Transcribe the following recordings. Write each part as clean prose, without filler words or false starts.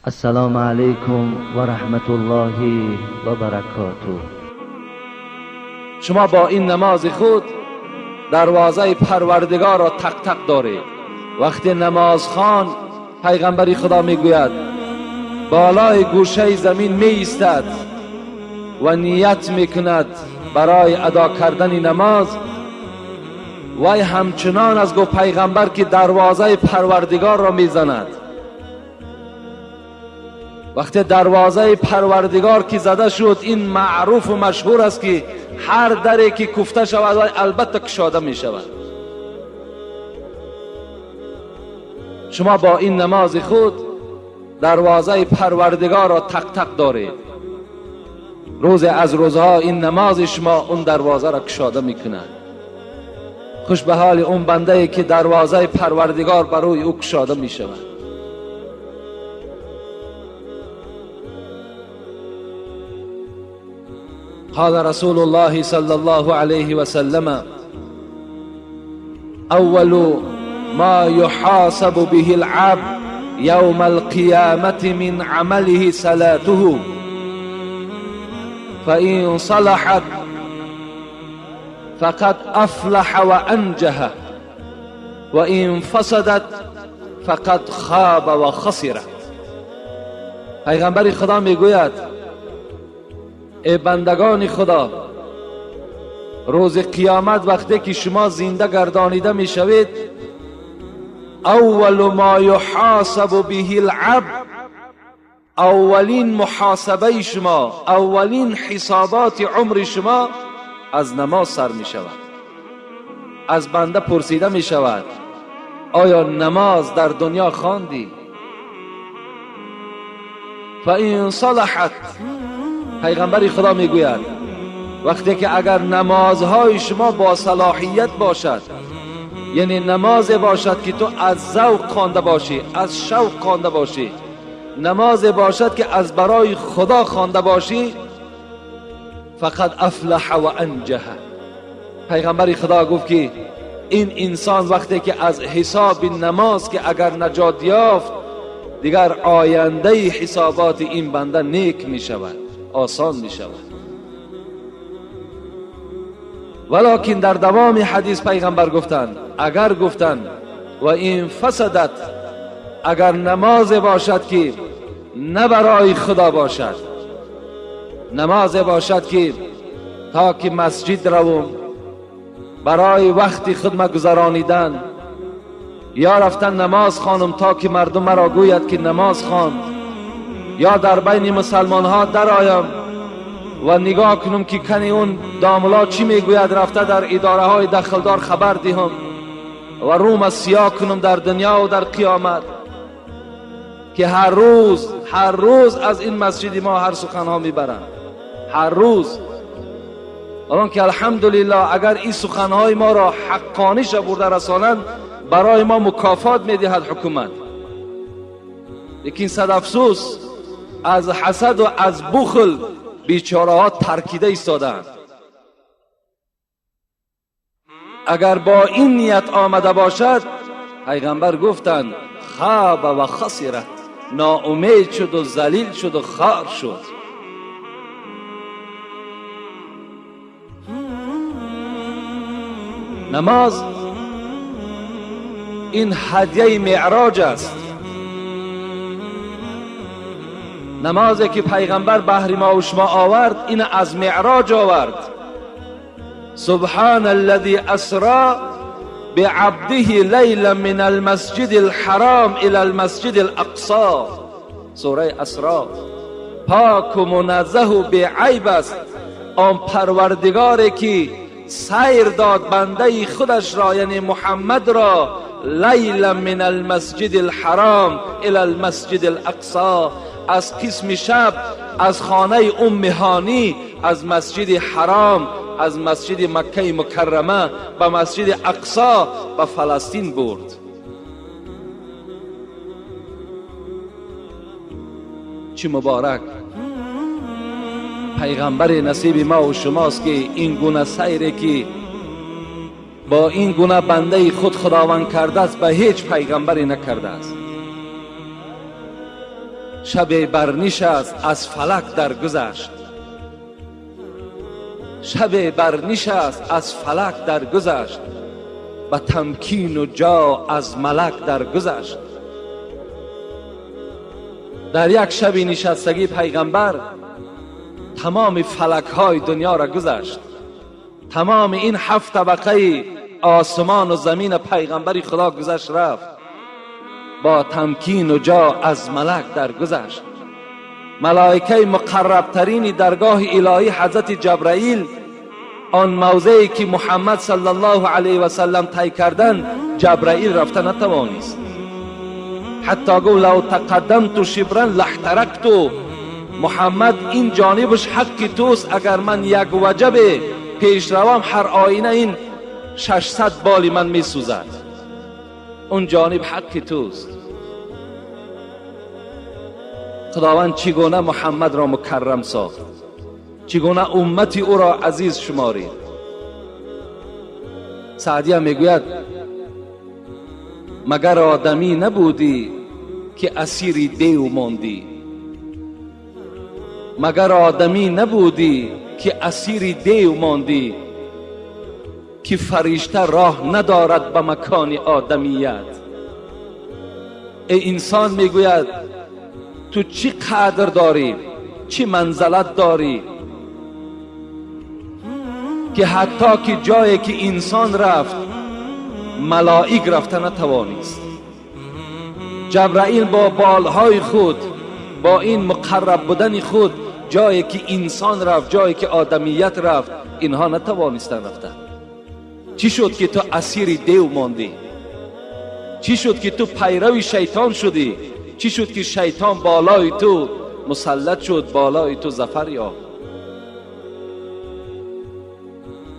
السلام علیکم و رحمت الله و برکاته. شما با این نماز خود دروازه پروردگار را تق تق دارید. وقتی نماز خوان پیغمبر خدا میگوید بالای گوشه زمین می ایستد و نیت میکند برای ادا کردن نماز. وی همچنان از گو پیغمبر که دروازه پروردگار را میزند. وقتی دروازه پروردگار که زده شد، این معروف و مشهور است که هر دری که کوفته شود و البته گشاده می شود. شما با این نماز خود دروازه پروردگار را تق تق دارید. روز از روزها این نماز شما اون دروازه را گشاده می کند. خوش به حال اون بنده که دروازه پروردگار برای او گشاده می شود. قال رسول الله صلى الله عليه وسلم أول ما يحاسب به العبد يوم القيامة من عمله صلاته فإن صلحت فقد أفلح وأنجح وإن فسدت فقد خاب وخسر. پیغمبر خدا میگوید ای بندگان خدا، روز قیامت وقتی که شما زنده گردانیده می شوید، اول ما یحاسب به العبد، اولین محاسبه شما، اولین حسابات عمر شما از نماز سر می شود. از بنده پرسیده می شود آیا نماز در دنیا خواندی؟ فإن صلحت، پیغمبر خدا میگوید وقتی که اگر نمازهای شما با صلاحیت باشد، یعنی نماز باشد که تو از ذوق خوانده باشی، از شوق خوانده باشی، نماز باشد که از برای خدا خوانده باشی، فقد افلح و انجح. پیغمبر خدا گفت که این انسان وقتی که از حساب نماز که اگر نجات یافت، دیگر آینده حسابات این بنده نیک می شود، آسان می شود. ولکن در دوام حدیث پیغمبر گفتند اگر گفتند و این فسدت، اگر نماز باشد که نه برای خدا باشد، نماز باشد که تا که مسجد روم برای وقتی خدمت گذرانیدن، یا رفتن نماز خانم تا که مردم مرا گوید که نماز خواند، یا در بین مسلمان ها در آیم و نگاه کنم که کنی اون داملا چی میگوید، رفته در اداره های دخلدار خبر دهم و روم سیاه کنم در دنیا و در قیامت که هر روز از این مسجد ما هر سخن ها میبرند، هر روز. الان که الحمدلله اگر این سخن های ما را حقانی برده رسانند، برای ما مکافات میدهد حکومت. لیکن صد افسوس از حسد و از بخل بیچاره ها ترکیده ایستادند. اگر با این نیت آمده باشد، پیغمبر گفتند خاب و خسرت، ناامید شد و ذلیل شد و خار شد. نماز این هدیه معراج است. نمازی که پیغمبر بهر ما و شما آورد، این از معراج آورد. سبحان الذي اسرا بعبده لیلا من المسجد الحرام الى المسجد الاقصى. سوره اسرا. پاک و منزه و بی‌عیب است آن پروردگاری که سیر داد بنده خودش را، یعنی محمد را، لیلا من المسجد الحرام الى المسجد الاقصى، از قسم شب از خانه ام هانی، از مسجد حرام، از مسجد مکه مکرمه به مسجد اقصا به فلسطین برد. چه مبارک پیغمبر نصیب ما و شماست که این گونه سیری که با این گونه بنده خود خداوند کرده است به هیچ پیغمبری نکرده است. شب برنشست از فلک درگذشت، شب برنشست از فلک درگذشت، و تمکین و جا از ملک درگذشت. در یک شب نشستگی پیغمبر تمام فلک های دنیا را گذشت. تمام این 7 طبقه آسمان و زمین پیغمبری خدا گذشت رفت. با تمکین و جا از ملک درگذشت. ملائکه مقرب ترین درگاه الهی حضرت جبرائیل، آن موضعی که محمد صلی الله علیه و سلم طی کردن، جبرائیل رفته نتوانست. حتی گفت لو تقدمت شبرا لاحترقت. محمد این جانبش حق توست، اگر من یک وجب پیش روم هر آینه این 600 بال من می سوزد. اون جانب حق توست. خداوند چگونه محمد را مکرم ساخت، چگونه امتی او را عزیز شمارید. سعدیه میگوید مگر آدمی نبودی که اسیر دیو ماندی، مگر آدمی نبودی که اسیر دیو ماندی، که فرشته راه ندارد به مکان آدمیت. ای انسان میگوید تو چی قدر داری، چی منزلت داری، که حتی که جایی که انسان رفت ملائک رفته نتوانست. جبرائیل با بالهای خود، با این مقرب بودن خود، جایی که انسان رفت، جایی که آدمیت رفت، اینها نتوانستن رفتن. چی شد که تو اسیر دیو ماندی؟ چی شد که تو پیرو شیطان شدی؟ چی شد که شیطان بالای تو مسلط شد، بالای تو ظفر یافت؟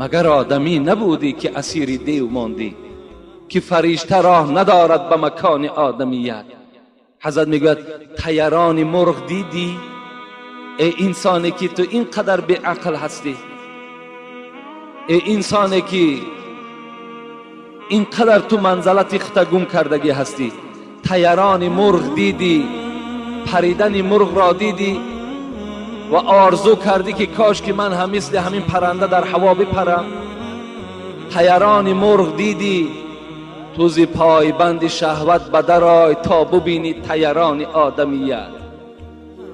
مگر آدمی نبودی که اسیر دیو ماندی، که فرشته راه ندارد به مکان آدمیت؟ حضرت میگوید طیران مرغ دیدی؟ ای انسانی که تو اینقدر بی عقل هستی، ای انسانی که اینقدر تو منزلت اختگم کردگی هستی، طیران مرغ دیدی، پریدن مرغ را دیدی و آرزو کردی که کاش که من هم مثل همین پرنده در هوا بپرم؟ طیران مرغ دیدی، تو زی پای بند شهوت بدر آی تا ببینی طیران آدمیت.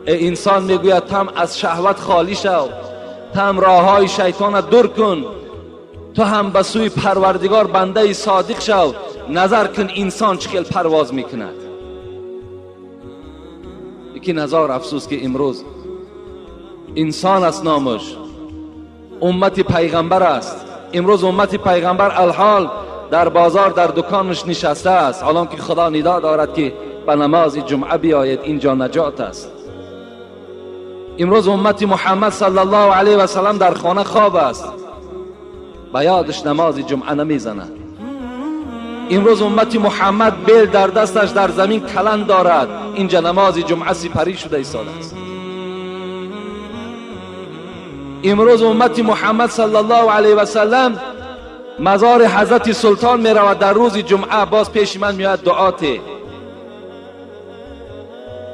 ای انسان میگوید تم از شهوت خالی شو، تم راه های شیطان دور کن، تو هم به سوی پروردگار بنده صادق شو. نظر کن انسان چقدر پرواز میکند. لیکن هزار افسوس که امروز انسان است نامش، امت پیغمبر است. امروز امت پیغمبر الحال در بازار در دکانش نشسته است، حالان که خدا ندا دارد که به نماز جمعه بیاید، اینجا نجات است. امروز امت محمد صلی الله علیه و سلم در خانه خواب است، به یادش نماز جمعه نمیزند. امروز امت محمد بیل در دستش در زمین کلن دارد، اینجا نماز جمعه سپری شده ایستاده است. امروز امت محمد صلی الله علیه و سلم مزار حضرت سلطان می رود در روز جمعه، باز پیش من میاد دعات.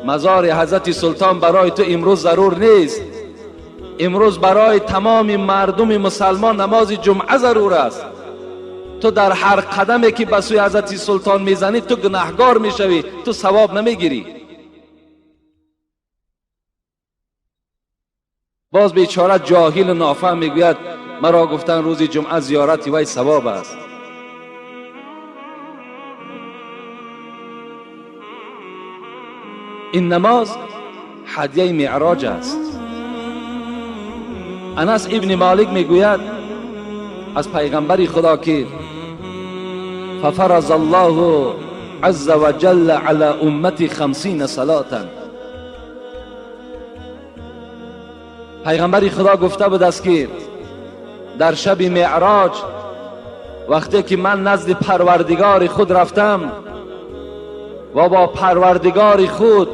مزار حضرت سلطان برای تو امروز ضرور نیست. امروز برای تمام مردم مسلمان نماز جمعه ضرور است. تو در هر قدمی که به سوی حضرت سلطان میزنی تو گناهگار میشوی، تو ثواب نمیگیری. باز بیچاره جاهل و نافهم میگوید مرا گفتن روز جمعه زیارت وی ثواب است. این نماز هدیه معراج است. انس ابن مالک میگوید از پیغمبر خدا که ففرض الله عز وجل على امتی 50 صلاة. پیغمبر خدا گفته بود است که در شب معراج وقتی که من نزد پروردگار خود رفتم و با پروردگار خود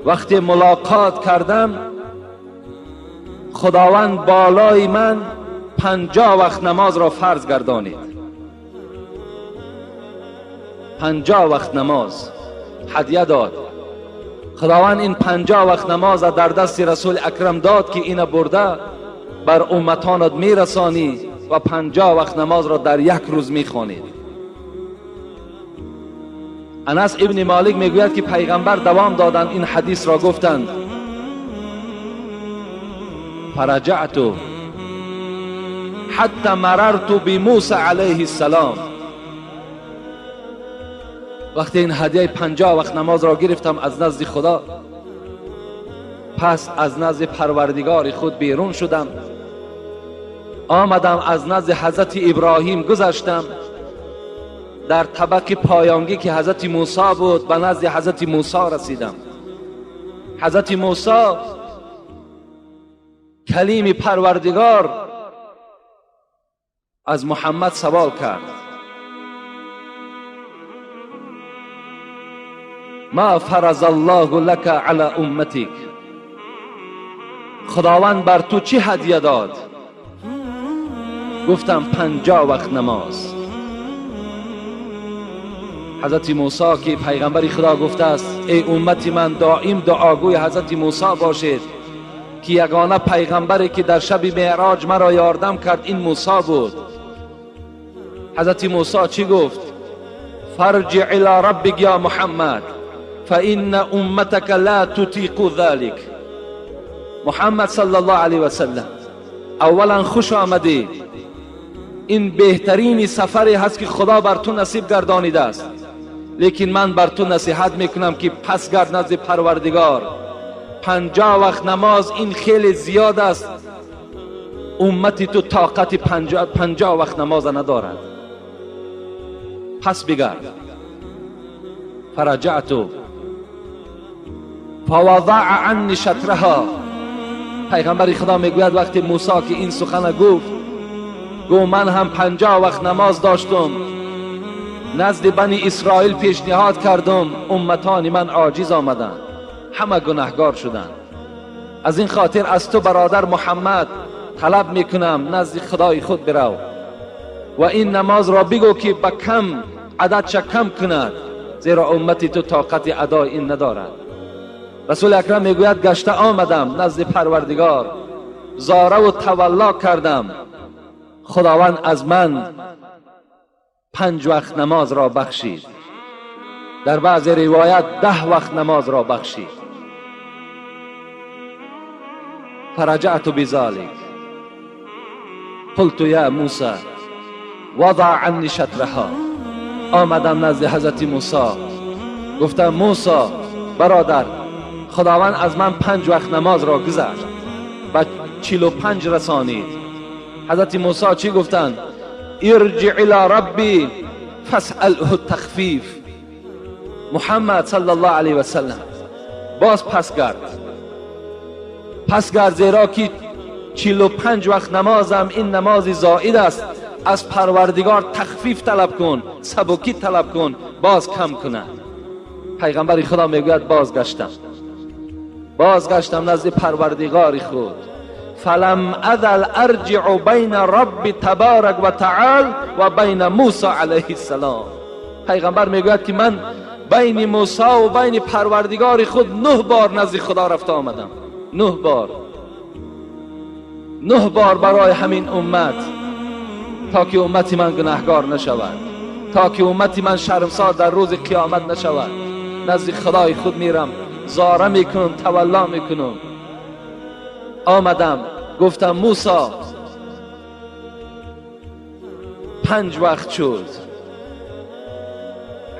وقتی ملاقات کردم، خداوند بالای من 50 وقت نماز را فرض گردانید. 50 وقت نماز هدیه داد. خداوند این 50 وقت نماز در دست رسول اکرم داد که اینو برده بر امتانت میرسانی و 50 وقت نماز را در یک روز میخوانید. انس ابن مالک میگوید که پیغمبر دوام دادند این حدیث را گفتند فرجعت حتی مررت بموسی علیه السلام. وقتی این هدیه 50 وقت نماز را گرفتم از نزد خدا، پس از نزد پروردگار خود بیرون شدم، آمدم از نزد حضرت ابراهیم گذشتم، در طبق پایانگی که حضرت موسی بود به نزد حضرت موسی رسیدم. حضرت موسی کلیم پروردگار از محمد سوال کرد ما فرض الله لك علی امتک، خداوند بر تو چی هدیه داد؟ گفتم 50 وقت نماز. حضرت موسی که پیغمبر خدا گفته است ای امتی من دائم دعاگوی حضرت موسی باشید که یگانه پیغمبری که در شب معراج مرا یاردم کرد این موسی بود. حضرت موسی چی گفت؟ فرجع الى ربک یا محمد فإن امتك لا تطيق ذلك. محمد صلی الله علیه و سلم، اولا خوش آمدی، این بهترین سفری هست که خدا بر تو نصیب گردانیده است، لیکن من بر تو نصیحت میکنم که پس گرد نزد پروردگار. 50 وقت نماز این خیلی زیاد است، امتی تو طاقت 50 وقت نماز ندارد، پس بگرد. فرجعت فوضع عنی شطرها. پیغمبر خدا میگوید وقتی موسی که این سخن گفت من هم 50 وقت نماز داشتم، نزد بنی اسرائیل پیشنهاد کردم، امتان من عاجز آمدند، همه گناهگار شدند. از این خاطر از تو برادر محمد طلب میکنم نزد خدای خود برو و این نماز را بگو که به کم عددش کم کند، زیرا امتی تو طاقت ادای این ندارد. رسول اکرم میگوید گشته آمدم نزد پروردگار، زاره و تولا کردم، خداوند از من 5 وقت نماز را بخشید، در بعض روایت 10 وقت نماز را بخشید. فرجعت بذلك قلت یا موسی وضع عنی شطرها. آمدم نزد حضرت موسی گفتم موسی برادر، خداوند از من 5 وقت نماز را گذشت و 45 رسانید. حضرت موسی چی گفتند؟ ارجع الى ربی فاسأله التخفیف. محمد صلی الله علیه و سلم باز پس گرد، زیرا که 45 وقت نمازم این نماز زائد است، از پروردگار تخفیف طلب کن، سبکی طلب کن، باز کم کنه. پیغمبر خدا میگوید بازگشتم نزد پروردگار خود، فلم ازل ارجع بین رب تبارک و تعال و بین موسی علیه السلام. پیغمبر میگوید که من بین موسی و بین پروردگار خود 9 بار نزد خدا رفته آمدم، 9 بار برای همین امت، تا که امتی من گناهگار نشود، تا که امتی من شرمسار در روز قیامت نشود. نزد خدای خود میرم، زاره میکنم، تولا میکنم. آمدم گفتم موسی 5 وقت شد.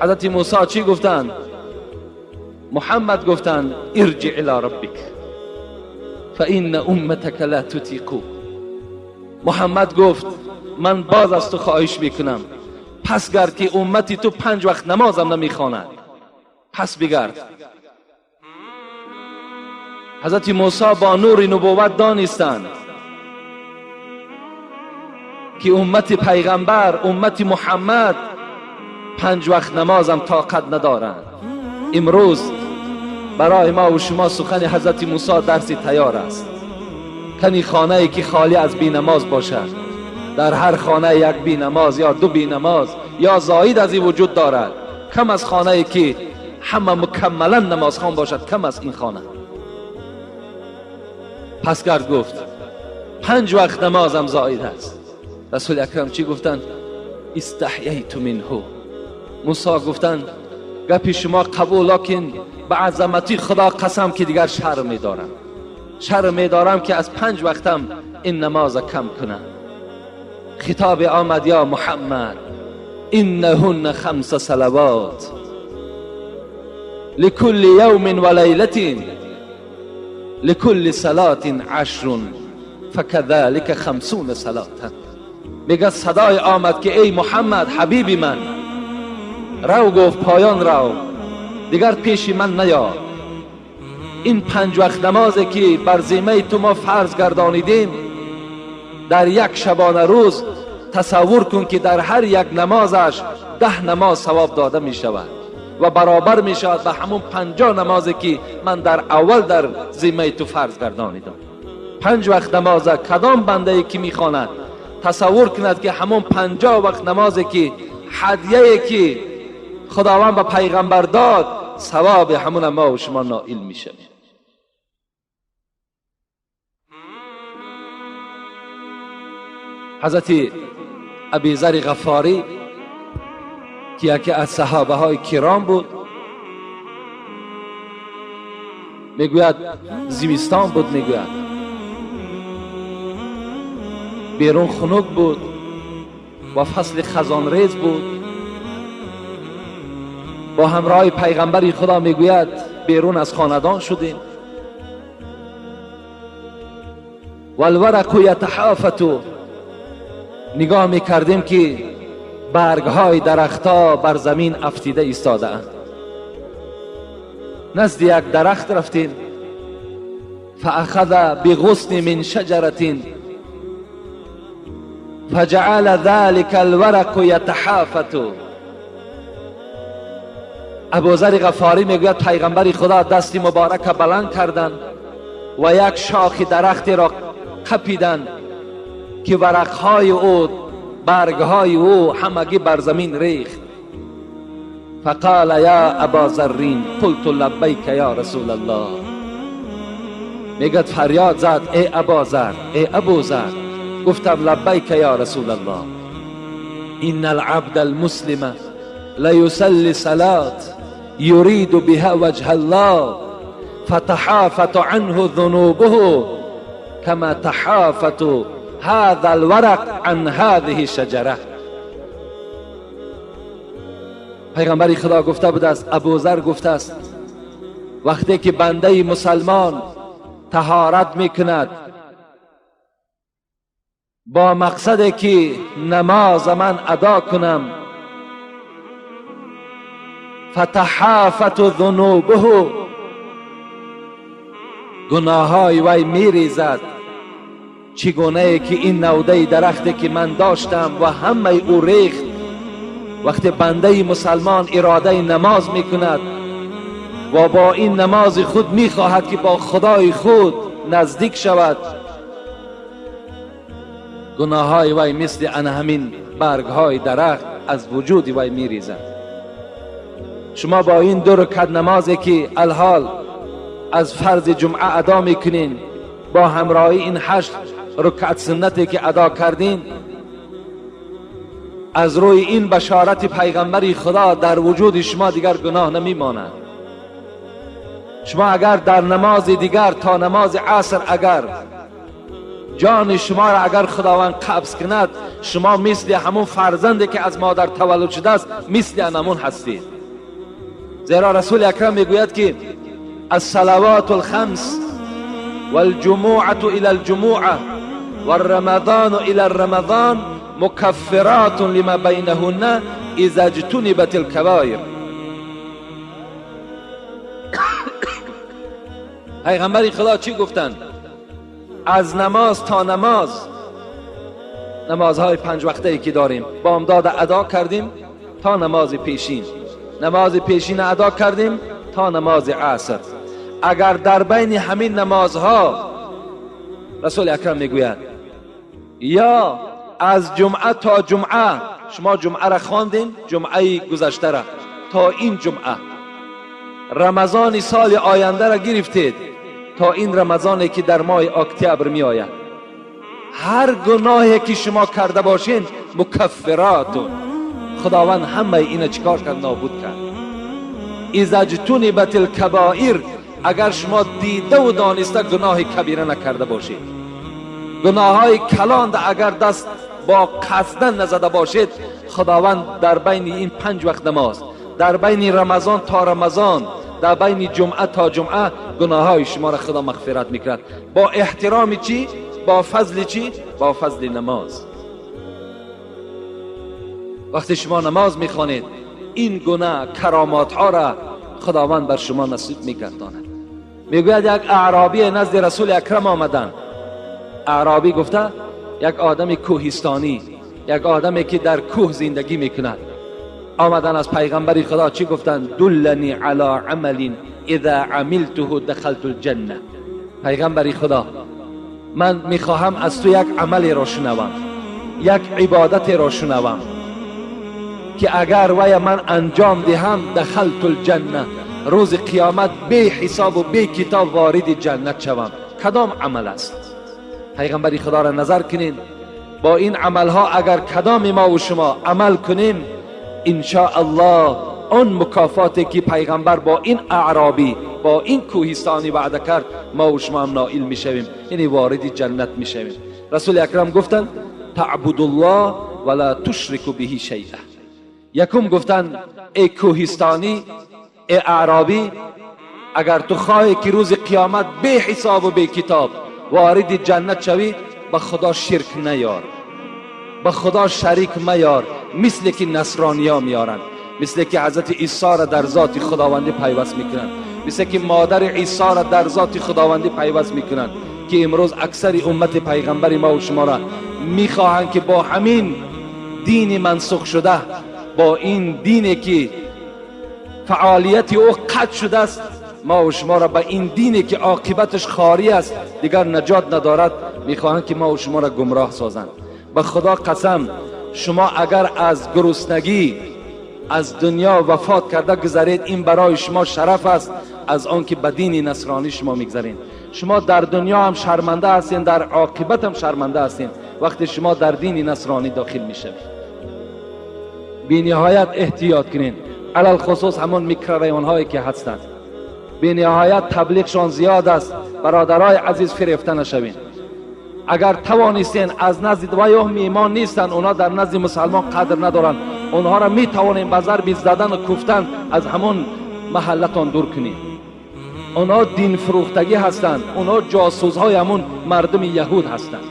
حضرت موسی چی گفتند؟ محمد گفتند ارجع الی ربک فإن امتک لا تطیق. محمد گفت من باز از تو خواهش میکنم، پس گرد که امتی تو 5 وقت نمازم نمیخواند، پس بگرد. حضرت موسی با نور نبوت دانستند که امت پیغمبر، امت محمد 5 وقت نمازم طاقت ندارند. امروز برای ما و شما سخن حضرت موسی درسی تیار است. کنی خانه ای که خالی از بی نماز باشد، در هر خانه یک بی نماز یا 2 بی نماز یا زاید از این وجود دارد، کم از خانه ای که همه مکملا نمازخوان باشد کم از این خانه. پس کرد گفت 5 وقت نمازم زائد است. رسول اکرم چی گفتند؟ استحییت منه. موسی گفتند گپی شما قبول، لکن به عظمتی خدا قسم که دیگر شرم می‌دارم که از 5 وقتم این نماز کم کنم. خطاب آمد یا محمد انهن 5 صلوات لكل يوم وليلة لكل صلاة 10 فكذلك 50 صلاة. میگه صدای آمد که ای محمد حبیبی من، رو گفت پایان رو، دیگر پیش من نیا. این 5 وقت نمازی که بر ذمه تو ما فرض گردانیدیم در یک شبانه روز، تصور کن که در هر یک نمازش 10 نماز ثواب داده می شود و برابر می شود به همون 50 نمازی که من در اول در ذمه تو فرض گردانیدم. 5 وقت نماز کدام بنده ای که می خواند تصور کند که همون 50 وقت نمازی که هدیه‌ای که خداوند به پیغمبر داد، ثواب همون ما و شما نائل می شود. حضرت ابوذر غفاری که یکی از صحابه های کرام بود، میگوید زمستان بود، میگوید بیرون خنک بود و فصل خزان ریز بود. با همراه پیغمبر خدا میگوید بیرون از خاندان شدیم. والورق یتحافت، نگاه میکردیم که برگ های درختها بر زمین افتیده ایستاده اند. نزد یک درخت رفتیم، فاخذ بغصن من شجرة فجعل ذلك الورق يتحافت. ابوذر غفاری میگوید پیغمبر خدا دستی مبارک بلند کردند و یک شاخ درختی را قپیدند که ورقهای او، برگهای او همگی بر زمین ریخت. فقال یا ابا ذرین قلت لبیک یا رسول الله. میگد فریاد زد ای ابا ذر، ای ابو ذر، گفتم لبیک یا رسول الله. ان العبد المسلم لیصلی صلاة یرید بها وجه الله فتحافت عنه ذنوبه كما تحافت هذا الورق عن هذه الشجره. پیغمبر خدا گفته بود است، ابوذر گفته است وقتی که بنده مسلمان طهارت میکند با مقصد که نماز من ادا کنم، فتحافت ذنوبه، گناههای وی میریزد. چگونه که این نوده درختی که من داشتم و همه او ریخت. وقتی بنده مسلمان اراده نماز میکند و با این نماز خود میخواهد که با خدای خود نزدیک شود، گناههای وی مثل همین برگهای درخت از وجود وی میریزد. شما با این 2 رکعت نمازی که الحال از فرض جمعه ادا میکنین، با همراهی این 8 رکعت سنتی که ادا کردین، از روی این بشارت پیغمبر خدا در وجود شما دیگر گناه نمیماند. شما اگر در نماز دیگر تا نماز عصر اگر جان شما را اگر خداوند قبض کند، شما مثل همون فرزندی که از مادر تولد شده است مثل همون هستید. زیرا رسول اکرم میگوید که الصلوات الخمس والجموعة الى الجموعة والرمضان الى الرمضان مكفرات لما بينهن اذا اجتنبت الكبائر. پیغمبر خدا چی گفتند؟ از نماز تا نماز، نمازهای 5 وقته که داریم بامداد ادا کردیم تا نماز پیشین، نماز پیشین ادا کردیم تا نماز عصر. اگر در بین همین نمازها رسول اکرم میگوید یا از جمعه تا جمعه، شما جمعه را خواندین، جمعه گذشته را تا این جمعه رمضان سال آینده را گرفتید تا این رمضانی که در ماه اکتبر می آید. هر گناهی که شما کرده باشین مکفراتون، خداوند همه اینا چیکار کرد؟ نابود کرد. اذا اجتنبت الکبائر، اگر شما دیده و دانسته گناه کبیره نکرده باشید، گناه های کلان اگر دست با قصدن نزده باشید، خداوند در بین این 5 وقت نماز، در بین رمضان تا رمضان، در بین جمعه تا جمعه گناه های شما را خدا مغفرت میکرد. با احترام چی؟ با فضل چی؟ با فضل نماز. وقتی شما نماز میخوانید این گناه کرامات ها را خداوند بر شما نصیب میگرداند. میگوید یک اعرابی نزد رسول اکرم آمدن. اعرابی گفته یک آدم کوهستانی، یک آدمی که در کوه زندگی میکند، آمدن از پیغمبر خدا چی گفتن؟ دلنی علی عمل اذا عملته دخلت الجنه. پیغمبر خدا من میخواهم از تو یک عمل را شنوم، یک عبادت را شنوم که اگر وی من انجام دهم دخلت الجنه، روز قیامت بی حساب و بی کتاب وارد جنت شوم. کدام عمل است؟ پیغمبر خدا را نظر کنین. با این عمل ها اگر کدام ما و شما عمل کنیم، ان شاء الله اون مکافاتی که پیغمبر با این اعرابی، با این کوهستانی وعده کرد، ما و شما هم نائل میشویم، یعنی وارد جنت میشویم. رسول اکرم گفتن تعبد الله ولا تشرک به شیئا. یکم گفتن ای کوهستانی، ای اعرابی، اگر تو خواهی که روز قیامت بی حساب و بی کتاب وارد جنت شوی، به خدا شرک نیار، به خدا شریک میار، مثل که نصرانی ها میارن، مثل که حضرت عیسی را در ذات خداوندی پیوست میکنن، مثل که مادر عیسی را در ذات خداوندی پیوست میکنن، که امروز اکثر امت پیغمبر ما و شما را میخواهند که با همین دین منسوخ شده، با این دینی که فعالیت او قطع شده است، ما و شما را به این دینی که عاقبتش خاری است، دیگر نجات ندارد، میخواهند که ما و شما را گمراه سازند. به خدا قسم، شما اگر از گرسنگی از دنیا وفات کرده گذرید، این برای شما شرف است از آن که به دین نصرانی شما میگذرین. شما در دنیا هم شرمنده هستین، در عاقبت هم شرمنده هستین وقتی شما در دین نصرانی داخل میشوید. بی نهایت احتیاط کنین، علل خصوص همون میکرویون هایی که هستند، بی نهایت تبلیغشان زیاد است. برادرای عزیز فریفته نشوین. اگر توانستین از نزد ویهم ایمان نیستن، اونا در نزد مسلمان قدر ندارن، اونها را می توانین به ضرب زدن و کوفتن از همون محلتان دور کنین. اونا دین فروختگی هستند، اونا جاسوس های همون مردم یهود هستند.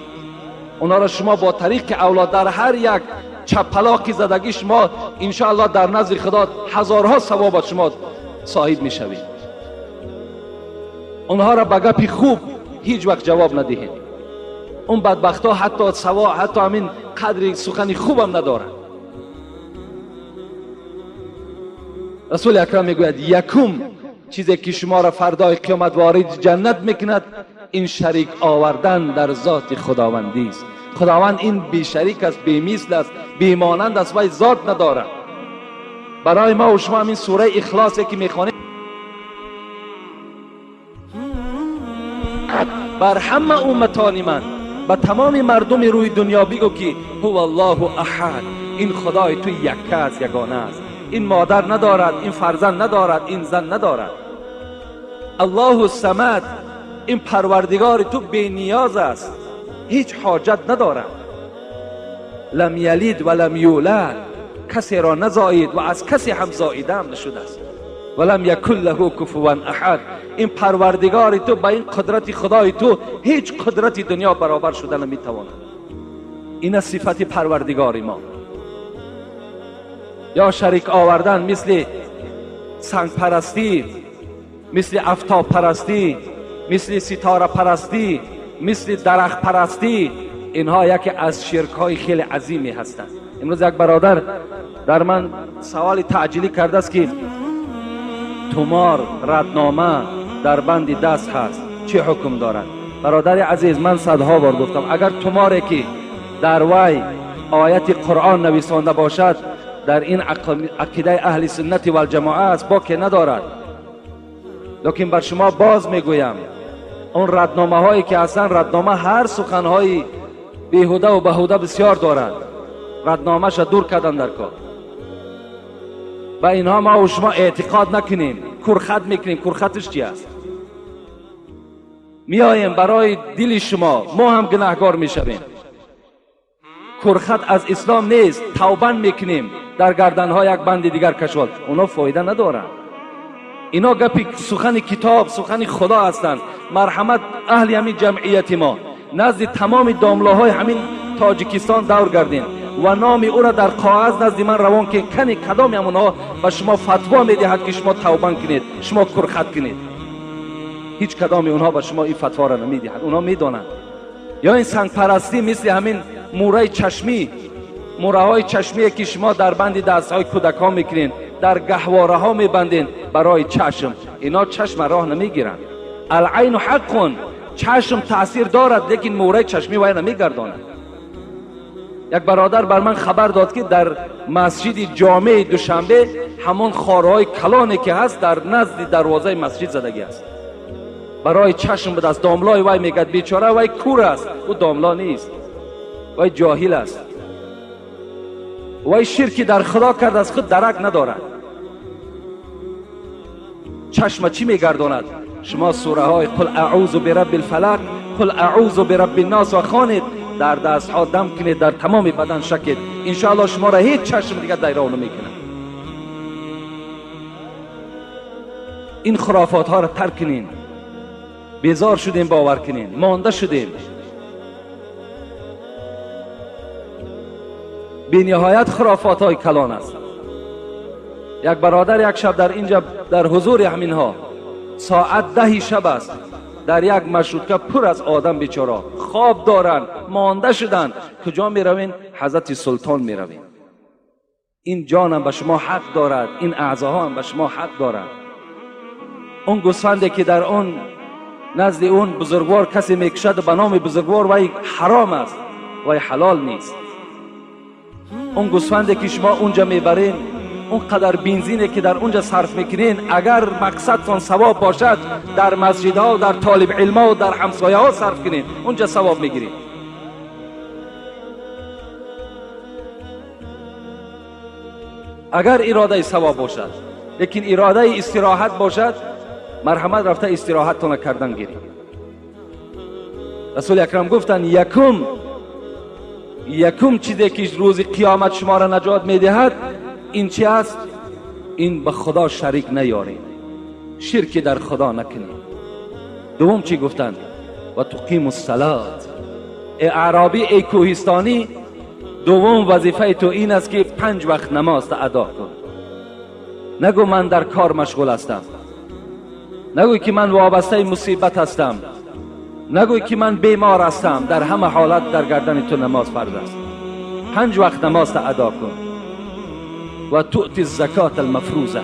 اونا را شما با طریق اولاد در هر یک چپلاکی زدگی شما انشاءالله در نزد خدا هزارها ثواب شما صاحب می شوید. اونها را به گپی خوب هیچ وقت جواب ندهید. اون بدبخت ها حتی سوا، حتی همین قدر سخنی خوبم ندارن. رسول اکرم میگوید یکم چیزی که شما را فردای قیامت وارد جنت میکند، این شریک آوردن در ذات خداوندی است. خداوند این بی شریک است، بی مثل است، بی مانند است، وی ذات ندارد. برای ما و شما همین سوره اخلاصی که میخوانیم بر همه امتان من، به تمام مردم روی دنیا بگو که هو الله احد، این خدای تو یک است، یگانه است. این مادر ندارد، این فرزند ندارد، این زن ندارد. الله الصمد، این پروردگار تو بی نیاز است، هیچ حاجت ندارد. لم یلد و لم یولد، کسی را نزایید و از کسی هم زاییده هم نشده است. ولم یکن له کفوا احد، این پروردگار تو با این قدرت خدای تو هیچ قدرتی دنیا برابر شده نمیتواند. این صفت پروردگار ما. یا شریک آوردن مثل سنگ پرستی، مثل آفتاب پرستی، مثل ستاره پرستی، مثل درخت پرستی، اینها یکی از شرک های خیلی عظیمی هستند. امروز یک برادر در من سوال تعجیلی کرده است که تومار ردنامه در بند دست هست، چه حکم دارد؟ برادر عزیز، من صدها بار گفتم اگر توماری که در وی آیت قرآن نویسانده باشد در این عقیده اهل سنت و الجماعه است، باکی ندارد. لیکن بر شما باز میگویم اون ردنامه هایی که اصلا ردنامه هر سخن های بیهوده و بهوده بسیار دارد، ردنامه شا دور کردن در کار. و اینها ما و شما اعتقاد نکنیم، کرخط میکنیم. کرخطش چی است؟ میاییم برای دل شما، ما هم گناهگار میشویم. کرخط از اسلام نیست. توبه میکنیم در گردنها یک بند دیگر کشوال، اونا فایده ندارن. اینا گپی سخن کتاب، سخن خدا هستند. مرحمت اهل همین جمعیت ما نزد تمام داملاهای همین تاجیکستان دور گردین و نام او را در کاغذ نزد من روان که کنی کدام همونها به شما فتوا میدهد که شما توبه کنید، شما کرخط کنید. هیچ کدام اونها به شما این فتوا را نمیدهند. اونها میدانند. یا این سنگ پرستی مثل همین موره چشمی، موره های چشمی که شما در بند دست های کودکان میکنین، در گهواره ها میبندین برای چشم. اینا چشم راه نمیگیرند. العین حق، چشم تاثیر دارد لیکن موره چشمی وای نمیگرداند. یک برادر بر من خبر داد که در مسجد جامع دوشنبه همون خارهای کلانی که هست در نزد دروازه مسجد زدگی است. برای چشم به دست داملای وای میگد بیچاره وای کور است. او داملا نیست، وای جاهل است. وای شرکی در خدا کرد، از خود درک ندارد. چشم چی میگرداند؟ شما سوره های قل اعوذ برب الفلق، قل اعوذ برب الناس و خوانید، در دست ها دم کنید، در تمام بدن شکید، انشاءالله شما را هیچ چشم دیگر دایره نمیکنه. این خرافات ها را ترک کنین. بیزار شدیم باور کنین، مانده شدیم. بی نهایت خرافات های کلان است. یک برادر یک شب در اینجا در حضور همین ها ساعت 10 شب است، در یک مشروطه پر از آدم بیچاره خواب دارن، مانده شدن. کجا می روین؟ حضرت سلطان می روین. این جان هم به شما حق دارد، این اعضاها هم به شما حق دارد. اون گوسفندی که در اون نزد اون بزرگوار کسی میکشد به نام بزرگوار، وای حرام است، وای حلال نیست. اون گوسفندی که شما اونجا میبرین، اون قدر بنزینی که در اونجا صرف میکنین، اگر مقصدتون ثواب باشد در مسجدها و در طالب علما و در همسایه ها صرف کنین، اونجا ثواب میگیرین. اگر اراده ثواب باشد، لیکن اراده استراحت باشد، مرحمت رفته استراحتتون کردن گیرید. رسول اکرم گفتن یکم چیزی که روز قیامت شما را نجات میدهد این چی است؟ این به خدا شریک نیارید، شرک در خدا نکنید. دوم چی گفتند؟ و تقیم الصلات. ای اعرابی، ای کوهستانی، دوم وظیفه تو این است که 5 وقت نماز ادا کن. نگو من در کار مشغول هستم، نگوی که من وابسته مصیبت هستم، نگوی که من بیمار هستم. در همه حالت در گردن تو نماز فرض است. 5 وقت نماز ادا کن. و تؤتی الزکات المفروضه.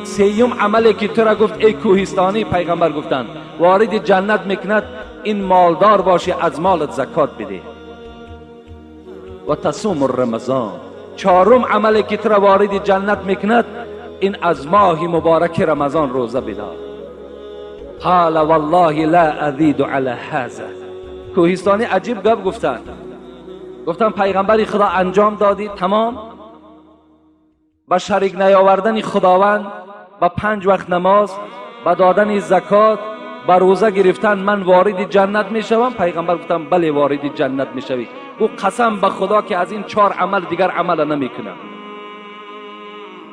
سیوم عملی که تو را گفت ای کوهستانی، پیغمبر گفتند وارد جنت میکند این مالدار باشی، از مالت زکات بده. و تصوم رمضان. 4م عملی که تو را وارد جنت میکند این از ماه مبارک رمضان روزه بدار. قال والله لا ازید علی هذا. کوهستانی عجیب گپ گفتن پیغمبری خدا انجام دادی تمام، با شریک نیاوردن خداوند، با 5 وقت نماز، با دادن زکات، با روزه گرفتن من وارد جنت میشوم؟ پیغمبر گفتم بله وارد جنت میشوی. گو قسم به خدا که از این 4 عمل دیگر عمل نمیکنم.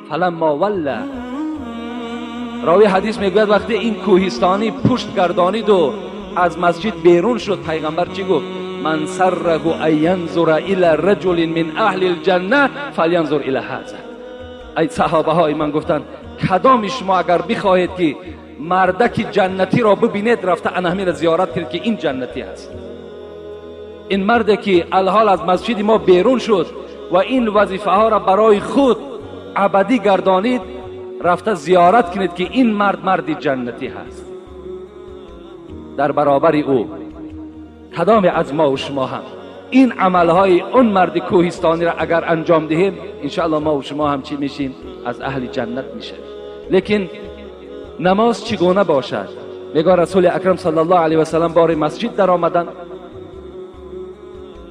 فلما ولا، راوی حدیث میگوید وقتی این کوهستانی پشت گردانید و از مسجد بیرون شد، پیغمبر چی گفت؟ من سره ان ینظر الی رجل من اهل الجنه فلینظر الی هذا. ای صحابه های من گفتن کدام شما اگر بخواهید که مردک جنتی را ببینید، رفته انهمی را زیارت کرد که این جنتی هست. این مرد که الحال از مسجد ما بیرون شد و این وظیفه ها را برای خود ابدی گردانید، رفته زیارت کنید که این مرد جنتی هست. در برابر او کدام از ما و شما هم این عملهای اون مرد کوهستانی را اگر انجام دهیم، انشاءالله ما و شما هم چی میشیم؟ از اهل جنت میشیم. لیکن نماز چگونه باشد؟ میگه رسول اکرم صلی الله علیه و سلم بار مسجد در آمدن،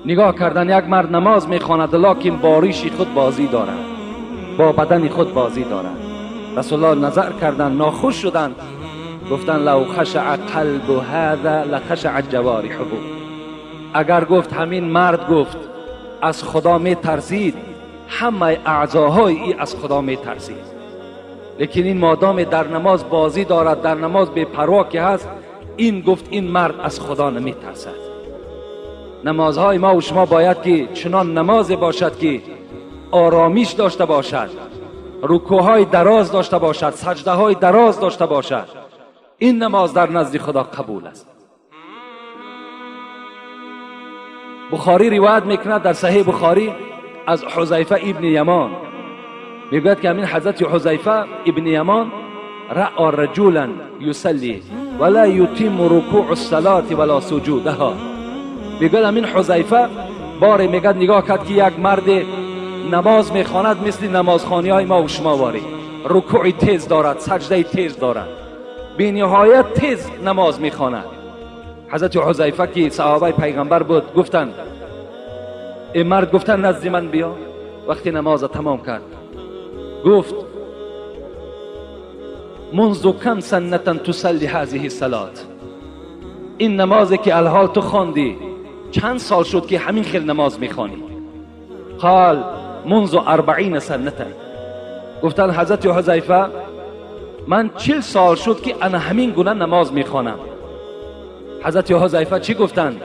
نگاه کردن یک مرد نماز میخواند لکن با ریش خود بازی دارد، با بدن خود بازی دارد. رسول الله نظر کردن، ناخوش شدند، گفتن لو خشع قلب هذا لخشع جوارحه. اگر گفت همین مرد گفت از خدا می ترسید، همه اعضاهای ای از خدا می ترسید. لیکن این مادام در نماز بازی دارد، در نماز بے پروا که هست، این گفت این مرد از خدا نمی ترسد. نمازهای ما و شما باید که چنان نماز باشد که آرامیش داشته باشد، رکوعهای دراز داشته باشد، سجده های دراز داشته باشد. این نماز در نزد خدا قبول است. بخاری روایت میکند در صحیح بخاری از حذیفه ابن یمان، میگوید که همین حضرت حذیفه ابن یمان رأى رجلا یصلی ولا یتم رکوع الصلاة ولا سجودها. میگوید همین حذیفه باری میگوید نگاه کرد که یک مرد نماز میخواند مثل نمازخوانی های ما و شما واری، رکوع تیز دارد، سجده تیز دارد، بی نهایت تیز نماز میخواند. حضرت حذیفه که صحابه پیغمبر بود گفتند، این مرد گفتن نزد من بیا. وقتی نماز تمام کرد گفت منذ کم سنتا تصلی هذه الصلاة، این نمازی که الحال تو خواندی چند سال شد که همین خیل نماز میخوانی؟ قال منذ 40 سنتا. گفتن حضرت حذیفه من 40 سال شد که انا همین گونه نماز میخوانم. حضرت حذیفه چی گفتند؟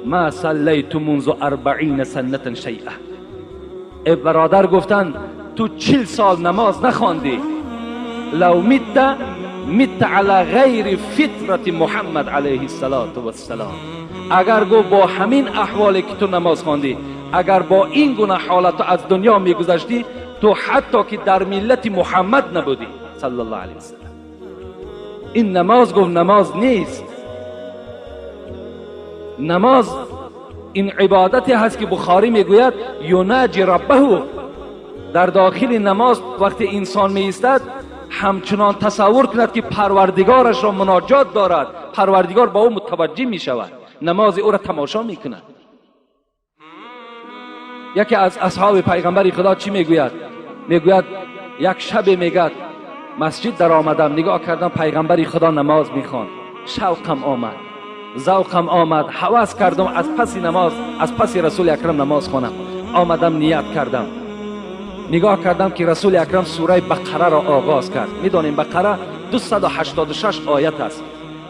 ما صلیت منذ 40 سنه شیئا. ای برادر گفتند تو 40 سال نماز نخواندی، لو مت علی غیر فطرت محمد علیه السلام. اگر گو با همین احوالی که تو نماز خواندی، اگر با این گونه حالت از دنیا میگذشتی، تو حتی که در ملت محمد نبودی صلی الله علیه وسلم. این نماز گفت نماز نیست. نماز این عبادتی هست که بخاری میگوید یناجی ربه. در داخل نماز وقتی انسان می ایستد همچنان تصور کند که پروردگارش را مناجات دارد، پروردگار با او متوجه می شود، نماز او را تماشا می کند. یکی از اصحاب پیغمبر خدا چی میگوید؟ میگوید یک شب میگوید مسجد در آمدم، نگاه کردم پیغمبر خدا نماز میخوان، شوقم آمد، ذوقم آمد، هوس کردم از پس نماز، از پس رسول اکرم نماز خوانم. آمدم نیت کردم، نگاه کردم که رسول اکرم سوره بقره را آغاز کرد. میدانیم بقره 286 آیت است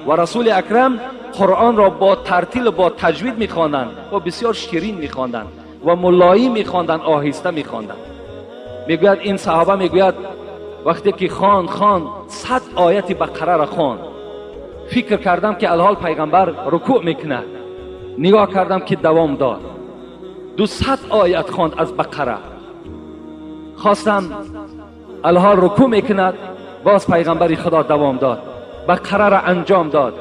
و رسول اکرم قرآن را با ترتیل با تجوید میخواندند و بسیار شیرین میخواندند و ملایم میخواندند، آهسته میخواندند. میگوید این صحابه میگوید وقتی که خواند 100 آیت بقره را خواند، فکر کردم که الحال پیغمبر رکوع میکنه، نگاه کردم که دوام داد، 200 آیت خواند از بقره. خواستم الحال رکوع میکند، باز پیغمبر خدا دوام داد، بقره را انجام داد،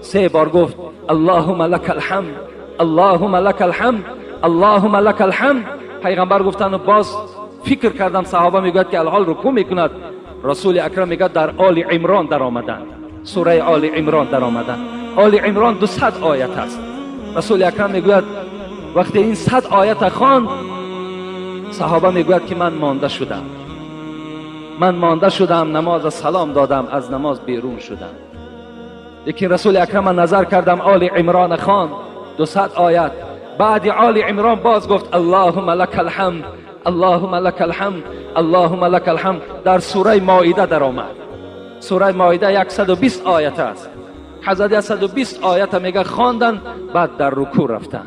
3 بار گفت اللهم لك الحمد، اللهم لك الحمد، اللهم لك الحمد. پیغمبر گفتن و باز فکر کردم صحابه میگوید که الحال رکوع میکند، رسول اکرم میگه در آل عمران در آمدن، سوره آل عمران در آمدن. آل عمران 200 آیت است. رسول اکرم میگوید وقتی این 100 آیت خواند، صحابه میگوید که من مانده شدم، نماز سلام دادم، از نماز بیرون شدم. لیکن رسول اکرم نظر کردم آل عمران خواند 200 آیت، بعد آل عمران باز گفت اللهم لك الحمد، اللهم لك الحمد، اللهم لك الحمد. در سوره مائده در آمد. سوره مائده 120 آیت است. حضرت 120 آیت میگه خواندن، بعد در رکوع رفتن.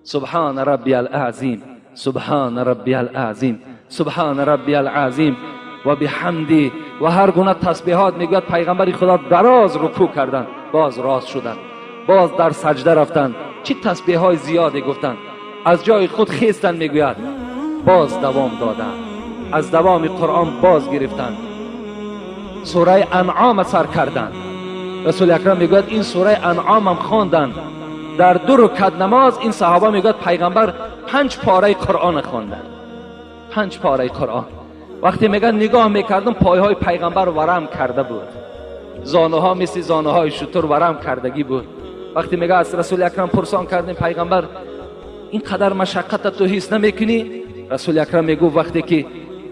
سبحان ربی العظیم، سبحان ربی العظیم، سبحان ربی العظیم و بحمدی و هر گونه تسبیحات. میگوید پیغمبر خدا دراز رکوع کردند، باز راست شدند، باز در سجده رفتند، چه تسبیحات زیادی گفتند، از جای خود خیستند، میگوید باز دوام دادند، از دوام قرآن باز گرفتند، سوره انعام سر کردند. رسول اکرم میگوید این سوره انعام هم خواندند. در 2 رکعت نماز این صحابه میگوید پیغمبر 5 پاره قرآن خواندند، 5 پاره قرآن. وقتی میگن نگاه میکردم پایهای پیغمبر ورم کرده بود، زانوها مثل زانوهای شتر ورم کردگی بود. وقتی میگه از رسول اکرم پرسان کردیم پیغمبر اینقدر مشقت تو حس نمیکنی؟ رسول اکرم میگو وقتی که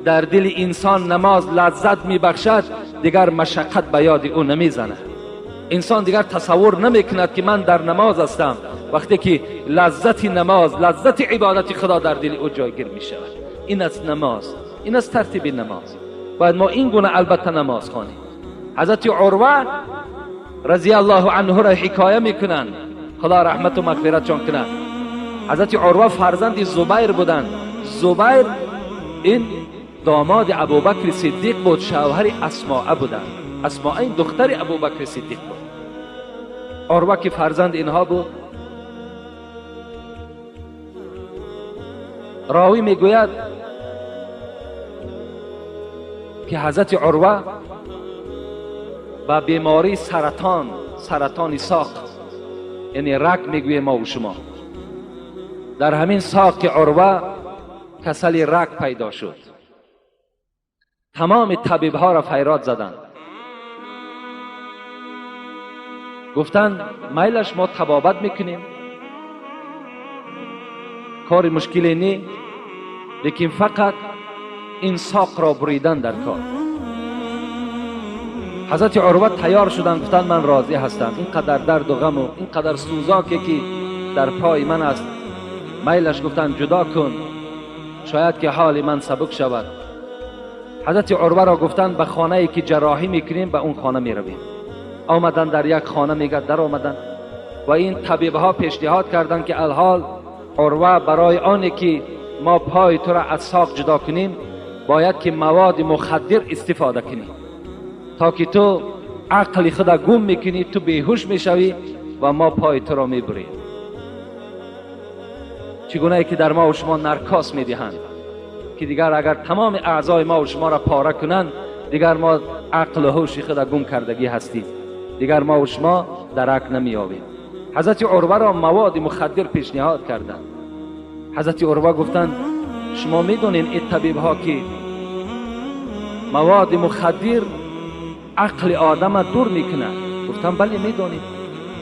در دل انسان نماز لذت میبخشد دیگر مشقت به یاد او نمیزنه. انسان دیگر تصور نمیکند که من در نماز هستم. وقتی که لذت نماز، لذت عبادت خدا در دل او جایگیر میشود. این است نماز، این است ترتیب نماز. باید ما این گونه البته نماز خوانیم. حضرت عروه رضی الله عنه را حکایه میکنند، خدا رحمت و مغفرتشان کنه. حضرت عروه فرزند زبیر بودند. زبیر این داماد ابوبکر صدیق بود، شوهر اسماء بودند. اسماء این دختر ابوبکر صدیق بود. عروه که فرزند اینها بود، راوی میگوید که حضرت عروه با بیماری سرطان ساق، یعنی رگ میگویم ما و شما، در همین ساق که عروه کسل رگ پیدا شد. تمام طبیب ها را فریاد زدند، گفتند میلش ما طبابت میکنیم، کار مشکلی نی، لیکن فقط این ساق را بریدن در کار. حضرت عروه تیار شدند، گفتند من راضی هستم. اینقدر درد و غم و اینقدر سوزاکی که در پای من است، میلش گفتند جدا کن، شاید که حال من سبک شود. حضرت عروه را گفتند به خانه ای که جراحی میکنیم به اون خانه میرویم. آمدن در یک خانه، میگه در آمدن و این طبیب ها پیشنهاد کردند که الحال عروه برای آنی که ما پای تو را از ساق جدا کنیم باید که مواد مخدر استفاده کنی تا که تو عقل خدا گم میکنی، تو بیهوش میشوی و ما پای تو را میبریم. چگونه ای که در ما و شما نرکاس میدهند که دیگر اگر تمام اعضای ما و شما را پاره کنند دیگر ما عقل و هوش خدا گم کردگی هستیم، دیگر ما و شما درک نمیابیم. حضرت عروه را مواد مخدر پیشنهاد کردند. حضرت عروه گفتند شما میدونین این طبیب ها که مواد مخدر عقل آدم دور میکنه؟ گفتم بله میدونیم.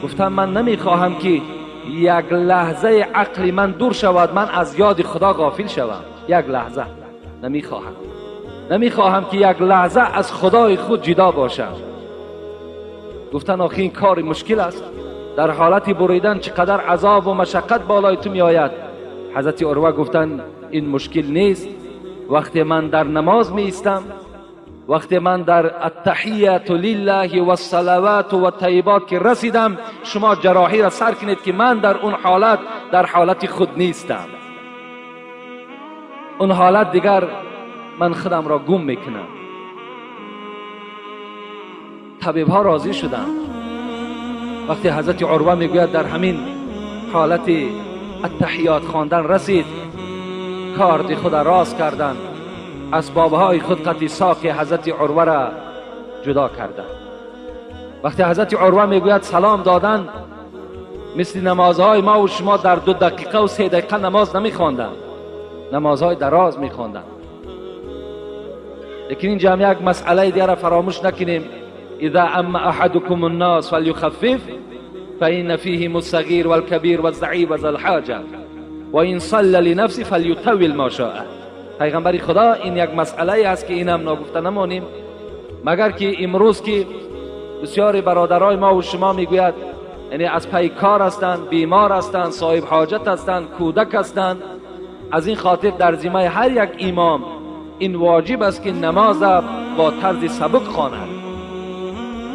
گفتم من نمیخواهم که یک لحظه عقل من دور شود، من از یاد خدا غافل شوم. یک لحظه نمیخواهم که یک لحظه از خدای خود جدا باشم. گفتن آخه این کار مشکل است، در حالت بریدن چقدر عذاب و مشقت بالای تو می آید. حضرت عروه گفتن این مشکل نیست. وقتی من در نماز می ایستم، وقتی من در التحیات لله و الصلوات و الطیبات که رسیدم، شما جراحی را سر کنید که من در اون حالت در حالت خود نیستم. اون حالت دیگر من خودم را گم میکنم. طبیب ها راضی شدند. وقتی حضرت عروه میگوید در همین حالت التحیات خواندن رسید، کارد خود راست کردند، اسبابهای خود قطع ساق حضرت عروه را جدا کردند. وقتی حضرت عروه میگوید سلام دادن، مثل نمازهای ما و شما در 2 دقیقه و 3 دقیقه نماز نمیخواندند، نمازهای دراز میخواندند. لیکن این جمع یک مسئله دیگر فراموش نکنیم. اذا اما احدكم الناس فليخفف فإن فيهم الصغير والكبير والضعيف وذا الحاجة وإن صلى لنفسه فليطول ما شاء. پیغمبر خدا این یک مسئله است که این هم نگفته نمانیم، مگر که امروز که بسیاری برادرای ما و شما میگوید یعنی از پی کار هستند، بیمار هستند، صاحب حاجت هستند، کودک هستند، از این خاطر در ذمه هر یک امام این واجب است که نماز با طرز سبک خواند،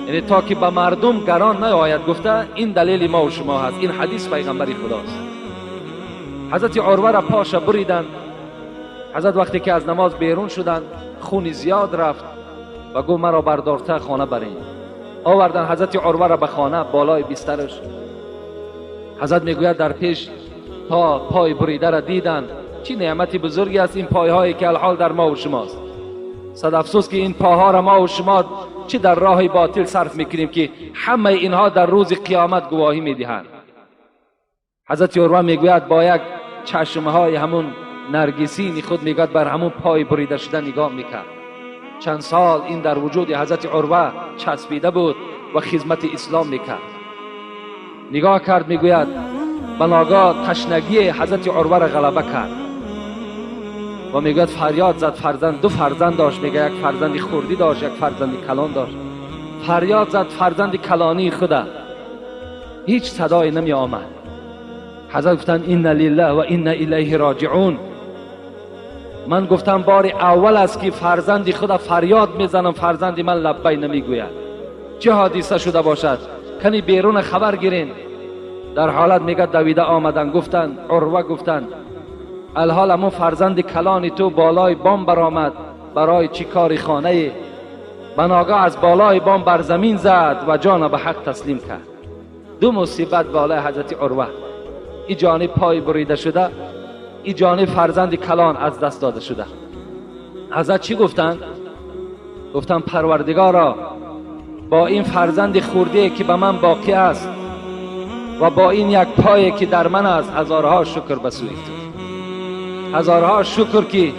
یعنی تا که به مردم گران نیاید. گفته این دلیل ما و شما هست، این حدیث پیغمبر خداست. حضرت عروه را پاش بریدند. حضرت وقتی که از نماز بیرون شدند خون زیاد رفت و گفت مرا بردارته خانه برین. آوردن حضرت عروه را به خانه بالای بسترش. حضرت میگوید در پیش پای بریده را دیدند. چی نعمت بزرگی است این پایهایی که الحال در ما و شماست. صد افسوس که این پاها را ما و شما چی در راه باطل صرف میکنیم که همه اینها در روز قیامت گواهی میدهند. حضرت عروه میگوید با یک چشمهای همون نرگسین خود میگوید بر همون پای بریده شده نگاه میکرد. چند سال این در وجود حضرت عروه چسبیده بود و خدمت اسلام میکرد. نگاه کرد، میگوید بناگاه تشنگی حضرت عروه را غلبه کرد و میگوید فریاد زد. فرزند، دو فرزند داشت، میگه یک فرزند خردی داشت، یک فرزند کلان داشت. فریاد زد فرزند کلانی خدا، هیچ صدایی نمی آمد. حضرت گفتن این لله و این الیه راجعون. من گفتم بار اول است که فرزندی خدا فریاد میزنم، فرزندی من لبی نمیگوید. چه حادثه شده باشد؟ کنی بیرون خبر گیرین. در حالت میگه دویده آمدن، گفتن عروه گفتن الحال امو فرزند کلانی تو بالای بام برآمد، برای چی کاری خانه؟ بناگاه از بالای بام بر زمین زد و جان به حق تسلیم کرد. دو مصیبت بالای حضرت عروه، این جانب پای بریده شده، این جانب فرزند کلان از دست داده شده. حضرت چی گفتن؟ گفتن پروردگارا، با این فرزند خورده که به من باقی است و با این یک پایی که در من است، هزارها شکر به سوی تو. هزارها شکر که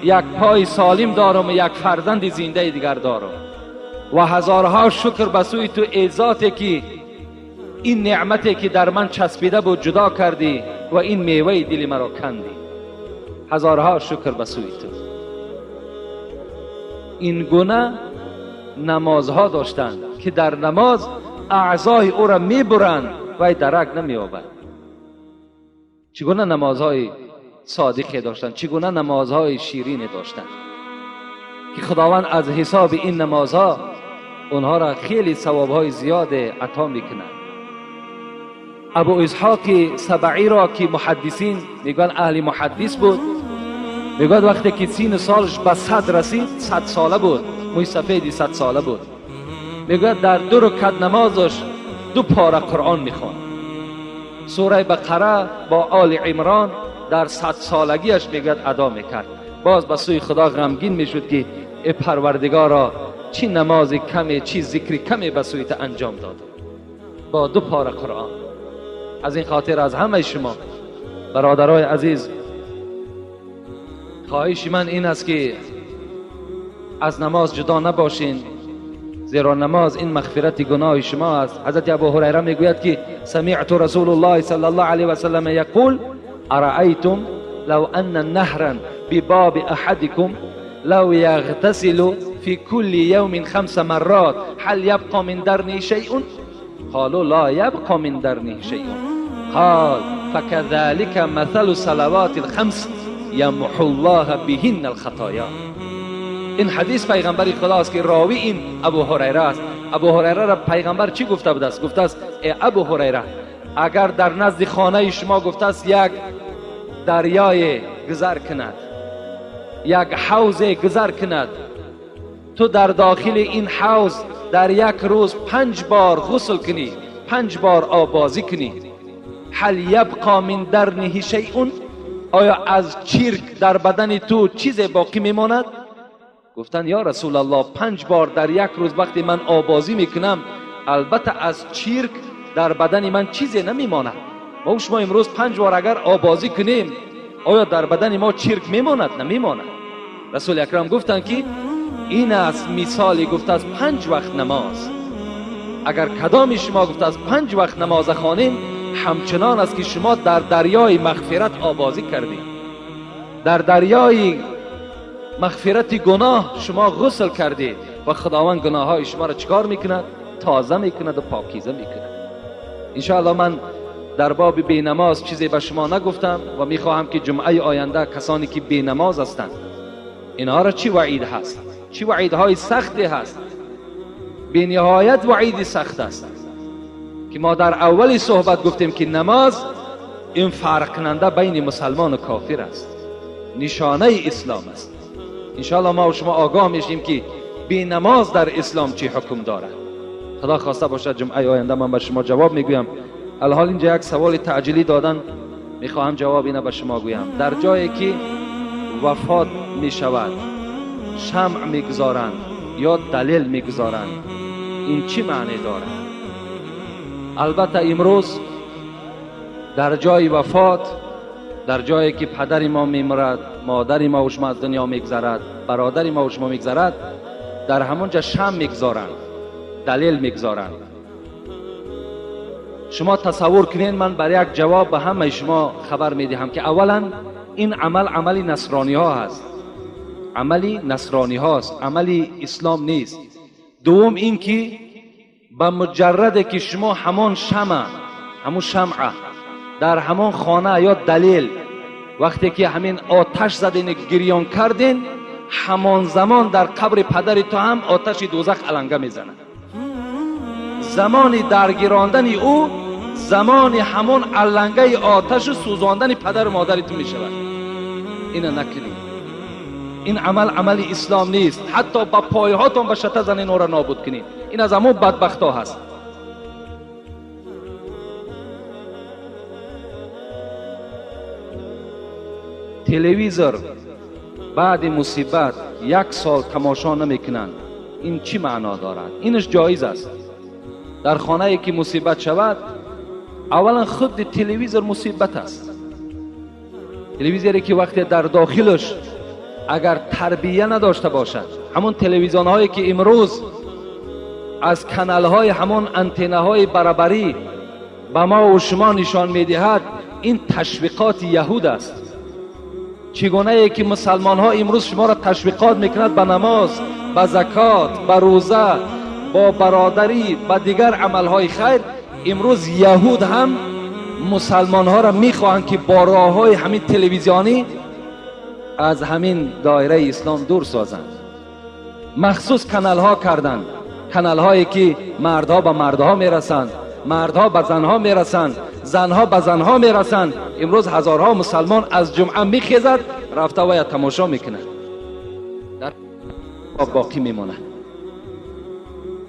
یک پای سالم دارم و یک فرزند زنده دیگر دارم. و هزارها شکر به سوی تو ای ذاتی که این نعمتی که در من چسبیده بود جدا کردی و این میوه دل مرا کندی. هزارها شکر به سوی تو. این گونه نمازها داشتند که در نماز اعضای او را میبرند و درک نمی‌یابد. چگونه نمازهای صادقی داشتند، چگونه نمازهای شیرین داشتند که خداوند از حساب این نمازها اونها را خیلی ثوابهای زیاد عطا میکند. ابو اسحاق سبعی را که محدثین میگن اهل محدث بود، میگن وقتی که سین سالش به 100 رسید، 100 ساله بود، موی سفیدی 100 ساله بود، میگن در 2 رکعت نمازش 2 پاره قرآن میخواند. سوره بقره با آل عمران در 100 سالگیش میگد ادا میکرد. باز به سوی خدا غمگین میشد که ای پروردگارا، چی نماز کمی، چی ذکر کمی به سوی تو انجام داد با 2 پاره قرآن. از این خاطر از همه شما برادرای عزیز خواهش من این است که از نماز جدا نباشین، زیرا نماز این مغفرت گناه شما است. حضرت ابو هریره میگوید که سمعت رسول الله صلی الله علیه و سلم یقول ارأیتم لو ان نهرا بباب احدكم لو يغتسل في كل يوم 5 مرات هل يبقى من درنه شيء؟ قالوا لا يبقى من درنه شيء. قال فكذلك مثل صلوات الخمس يمحو الله بهن الخطايا. این حدیث پیغمبر خداست که راوی این ابو هریره است. ابو هریره را پیغمبر چی گفته بود است؟ گفته است ای ابو هریره، اگر در نزد خانه شما گفته است یک دریای گذر کند، یک حوض گذر کند، تو در داخل این حوض در یک روز 5 بار غسل کنی، 5 بار آبازی کنی، هل یبقى من درنه شیء؟ آیا از چرک در بدن تو چیز باقی میماند؟ گفتن یا رسول الله 5 بار در یک روز وقتی من آبازی میکنم، البته از چرک در بدن من چیزی نمیماند. ما شما امروز 5 بار اگر آبازی کنیم، آیا در بدن ما چرک میماند؟ نمیماند. رسول اکرم گفتن که این است مثالی، گفته از 5 وقت نماز. اگر کدام شما گفته از 5 وقت نماز خوانیم، همچنان است که شما در دریای مغفرت آبازی کردید، در دریای مغفرت گناه شما غسل کردید و خداوند گناه های شما را چکار میکند؟ تازه میکند و پاکیزه میکند. انشاءالله من در باب بینماز چیزی به شما نگفتم و میخواهم که جمعه آینده کسانی که بینماز هستند اینها را چی وعید هست، چی وعیدهای سختی هست، بی نهایت وعید سخت است که ما در اولی صحبت گفتیم که نماز این فرق کننده بین مسلمان و کافر است، نشانه اسلام است. انشاءالله ما و شما آگاه میشیم که بی نماز در اسلام چی حکم دارد. خدا خواسته باشد جمعه آینده من به شما جواب میگویم. الحال اینجا یک سوال تعجیلی دادن، میخواهم جواب اینه به شما گویم. در جایی که وفات میشود شمع میگذارند یا دلیل میگذارند، این چی معنی دارد؟ البته امروز در جای وفات، در جایی که پدر ما میمرد، مادر ما و شما از دنیا میگذرد، برادر ما و شما میگذرد، در همونجا شم میگذارند، دلیل میگذارند. شما تصور کنین، من برای یک جواب به همه شما خبر میدهم که اولا این عملی نصرانی ها هست، عملی نصرانی هاست، عملی اسلام نیست. دوم این که به مجرد که شما همون شمعه در همون خانه یا دلیل وقتی که همین آتش زدین گریان کردین، همان زمان در قبر پدر تو هم آتش دوزخ علنگه میزنه. زمان درگیراندن او زمان همون علنگه آتش سوزاندن پدر و مادرتون میشود. اینو نکنید. این عمل اسلام نیست. حتی با پایهاتون به شته زنین او را نابود کنید. این از همون بدبخت ها هست. تلویزور بعد مصیبت 1 سال تماشا نمیکنند. این چی معنا دارد؟ اینش جایز است. در خانه ای که مصیبت شود، اولا خود تلویزور مصیبت است. تلویزوری که وقتی در داخلش اگر تربیه نداشته باشد، همون تلویزیون هایی که امروز از کانال های همون انتنه های برابری به ما و شما نشان میدهد، این تشویقات یهود است. چگونه ای که مسلمان ها امروز شما را تشویقات میکند به نماز، به زکات، به روزه، با برادری، به دیگر عمل های خیر، امروز یهود هم مسلمان ها را میخواهند که با راه های همین تلویزیونی از همین دایره اسلام دور سازند. مخصوص کانال ها کردند، کانال هایی که مردها به مردها میرسند، مردها به زنها میرسند، زنها به زنها میرسند. امروز هزارها مسلمان از جمعه میخیزد رفته و تماشا میکنه، در باقی میمونه.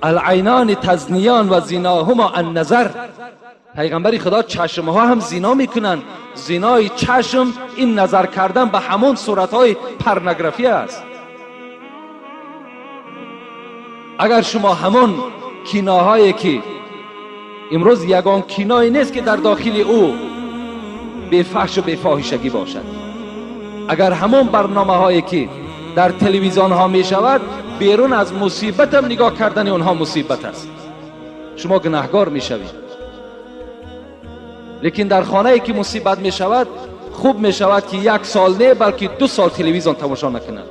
العینان تزنیان و زناهما النظر. پیغمبر خدا چشم ها هم زنا میکنند. زنای چشم این نظر کردن به همون صورت های پرنگرافی است. اگر شما همون کیناهایی که امروز یگان کینایی نیست که در داخل او به فحش و به فاحشگی باشد، اگر همون برنامه هایی که در تلویزیون ها می شود بیرون از مصیبت هم نگاه کردن اونها مصیبت است، شما گناهگار می شوید. لیکن در خانه ای که مصیبت می شود خوب می شود که 1 سال نه بلکه 2 سال تلویزیون تماشا نکنند.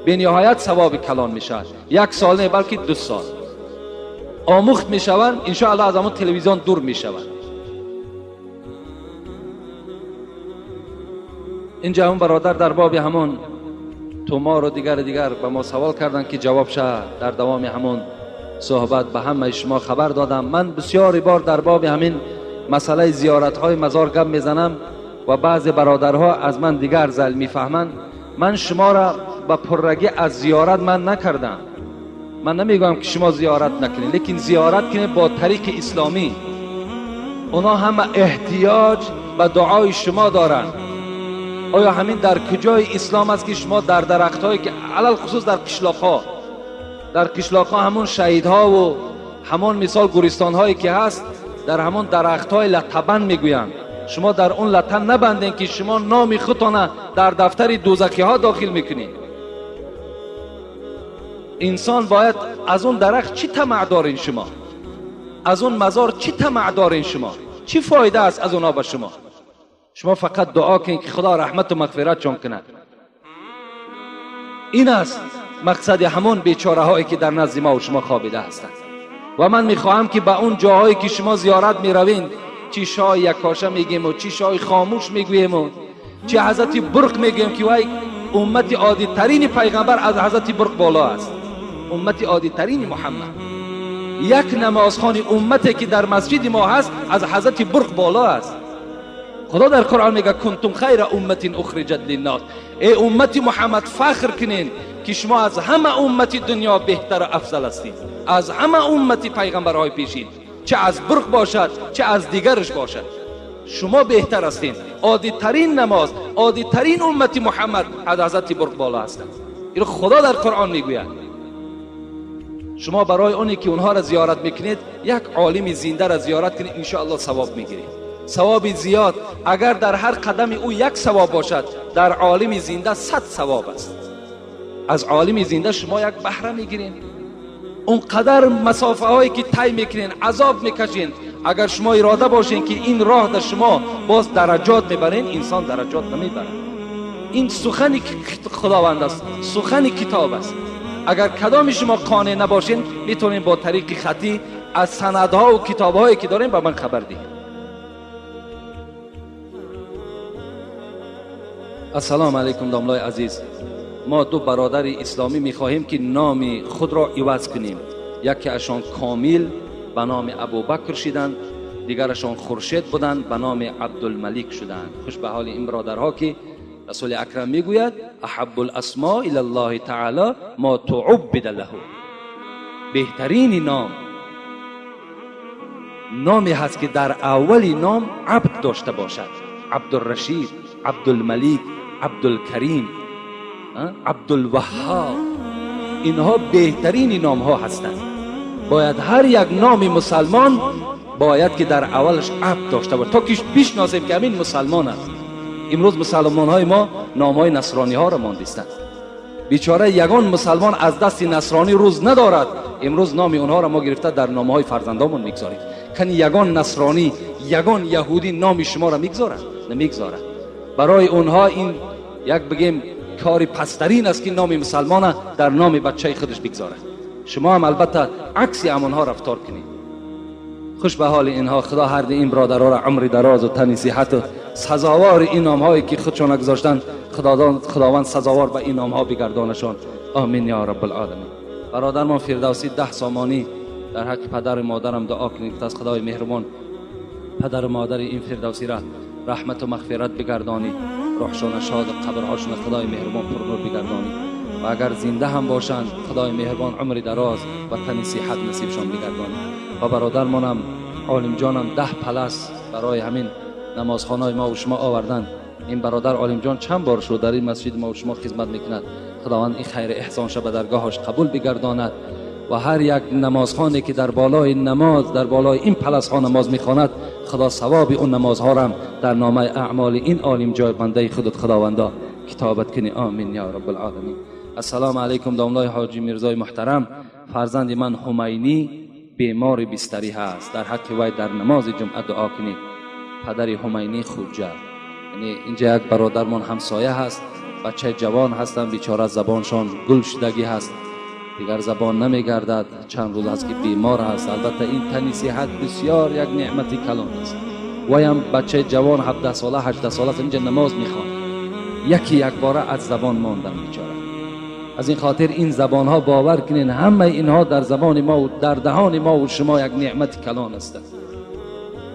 به نهایت ثواب کلان می شود. 1 سال نه بلکه 2 سال آموخت می شوند. ان شاء الله از همون تلویزیون دور می شوند. اینجا هم برادر در باب همون تومار و دیگر به ما سوال کردن که جواب شه. در دوام همون صحبت به همه شما خبر دادم. من بسیاری بار در باب همین مسئله زیارت های مزار گپ میزنم و بعض برادرها از من دیگر زل میفهمند. من شما را به پررگی از زیارت من نکردم. من نمیگم که شما زیارت نکنید، لیکن زیارت کنید با طریق اسلامی. اونا همه احتیاج به دعای شما دارند. آیا همین در کجای اسلام است که شما در درخت هایی که علل خصوص در قشلاق ها همون شهیدها و همون مثال گورستان هایی که هست، در همون درخت های لطبن میگویند، شما در اون لطن نبندین که شما نام خودتان در دفتر دوزخی ها داخل میکنید. انسان باید از اون درخت چی طمع دارین شما؟ از اون مزار چی طمع دارین شما؟ چی فایده است از اونا به شما؟ شما فقط دعا کنید که خدا رحمت و مغفرت چون کند. این است مقصد همون بیچاره هایی که در نزد ما و شما خوابیده هستند. و من میخواهم که به اون جاهایی که شما زیارت میروین، چی شاه یکاشه میگیم و چی شاه خاموش میگویم و چی حضرت برق میگیم که وای امت عادی ترین پیغمبر از حضرت برق بالا است، امت عادی ترین محمد. یک نمازخوان امتی که در مسجد ما هست از حضرت برق بالا است. خدا در قرآن میگه کنتم خیر امت اخرجت للناس. ای امت محمد فخر کنین که شما از همه امت دنیا بهتر و افضل هستید، از همه امت پیغمبرهای پیشین، چه از برق باشد چه از دیگرش باشد، شما بهتر هستید. عادی ترین نماز، عادی ترین امت محمد از حضرت برق بالا هستند. این خدا در قرآن میگوید. شما برای اونی که اونها را زیارت میکنید یک عالم زنده را زیارت کنید، ان شاء الله ثواب میگیرید، ثواب زیاد. اگر در هر قدم او 1 ثواب باشد، در عالم زنده 100 ثواب است. از عالم زنده شما 1 بهره میگیرید. اونقدر مسافه هایی که طی میکنین، عذاب میکشین، اگر شما اراده باشین که این راه در شما باز درجات میبرین، انسان درجات نمیبره. این سخن خداوند است، سخن کتاب است. اگر کدام شما قانع نباشین، میتونین با طریق خطی از سندها و کتابهایی که دارین به من خبر دهید. السلام علیکم داملای عزیز. ما دو برادر اسلامی میخواهیم که نام خود را عوض کنیم. یکی اشان کامل به نام ابوبکر شدند، دیگرشان خورشید بودند به نام عبدالملک شدند. خوش به حال این برادرها که رسول اکرم میگوید احب الاسماء الی الله تعالی ما تعبد له. بهترین نامی هست که در اولی نام عبد داشته باشد. عبدالرشید، عبدالملک، عبدالکریم، عبدالوهاب، اینها بهترین نام ها هستند. باید هر یک نام مسلمان باید که در اولش عبد داشته باشه تا که بشناسیم که همین مسلمان است. امروز مسلمان های ما نام های نصرانی ها را ماندستند. بیچاره یگان مسلمان از دست نصرانی روز ندارد، امروز نام اونها را ما گرفته در نام های فرزندامون میگذاریم. کنی یگان نصرانی، یگان یهودی نام شما را میگذارد؟ نمیگذارد. برای اونها این یک بگیم کاری پسترین است که نام مسلمان در نام بچه خودش بگذارد. شما هم البته عکس همونها رفتار کنید. خوش به حال اینها. خدا هر این برادرها را عمر دراز و تن صحت و سزاوار این نام هایی که خودشان گذاشتن خداوند سزاوار به این نام ها بگردانشان. آمین یا رب العالمین. برادر ما فردوسی 10 سامانی در حق پدر و مادرم دعا کنید از خدای مهربان پدر و مادر این فردوسی را رحمت و مغفرت بگردانی، روحشان شاد و قبرهاشون خدای مهربان پرنور بگردانی و اگر زنده هم باشند خدای مهربان عمر دراز و تن صحت نصیبشان بگردانی. و برادرمانم عالم جانم 10 پلس برای همین نمازخانه ما و شما آوردن. این برادر عالم جان چند بار شد در این مسجد ما و شما خدمت میکند. خداوند این خیر احسانش به درگاهش قبول بگرداند و هر یک نمازخانه که در بالای نماز در بالای این پلس ها نماز میخواند خدا ثواب اون نمازها را در نامه اعمال این عالم جای بنده خودت خداوندا کتابت کنی. آمین یا رب العالمین. السلام علیکم داملای حاجی میرزای محترم. فرزند من همینی بیمار بستری هست، در حق وی در نماز جمعه دعا کنید. پدر همینی خوجه، یعنی اینجا یک برادرمان همسایه هست، بچه جوان هستن، بیچاره زبانشان گل شدگی هست، دیگر زبان نمیگردد، چند روز است که بیمار هست. البته این تن صحت بسیار یک نعمتی کلان است. ویم بچه جوان 17 ساله 18 ساله اینجا نماز میخواند، یک باره از زبان ماندن بیچاره. از این خاطر این زبان ها باور کنین همه اینها در زبان ما و در دهان ما و شما یک نعمت کلان است.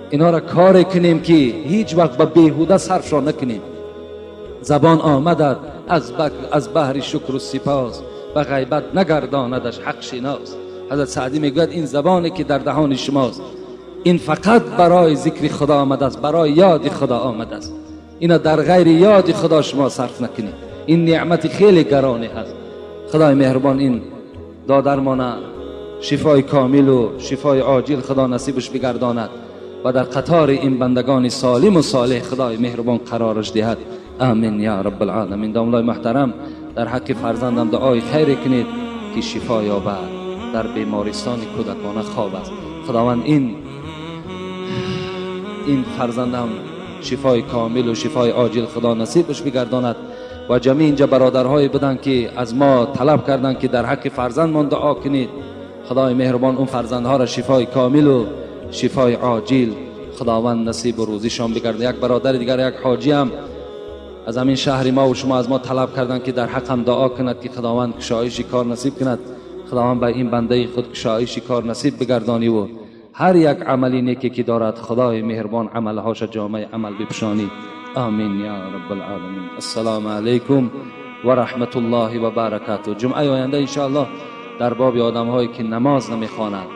اینا را کار کنیم که هیچ وقت به بیهوده صرفشان نکنیم. زبان آمدد از بحر شکر و سپاس، به غیبت نگرداندش حق شناس. حضرت سعدی میگوید این زبانی که در دهان شماست این فقط برای ذکر خدا آمده است، برای یاد خدا آمده است. اینا در غیر یاد خدا شما صرف نکنید. این نعمت خیلی گرانی هست. خدای مهربان این دادرمان شفای کامل و شفای عاجل خدا نصیبش بگرداند و در قطار این بندگان سالم و صالح خدای مهربان قرارش دهد. آمین یا رب العالمین. داملای محترم در حق فرزندم دعای خیر کنید که شفا یابد، در بیمارستان کودکانه خواب است. خداوند این فرزندم شفای کامل و شفای عاجل خدا نصیبش بگرداند و جمعی اینجا برادرهای بدن که از ما طلب کردن که در حق فرزندمان دعا کنید. خدای مهربان اون فرزندها را شفای کامل و شفای عاجل خداوند نصیب و روزیشان بگرداند. یک برادر دیگر یک حاجی هم از همین شهر ما و شما از ما طلب کردن که در حق هم دعا کند که خداوند کشایش کار نصیب کند. خداوند به این بنده خود کشایش کار نصیب بگردانی و هر یک عملی نیکی که دارد خدای مهربان عملهاش جامع عمل بپوشانی. آمین یا رب العالمین. السلام علیکم و رحمت الله و برکاته. جمعه آینده ان شاء الله در باب آدم هایی که نماز نمیخوانند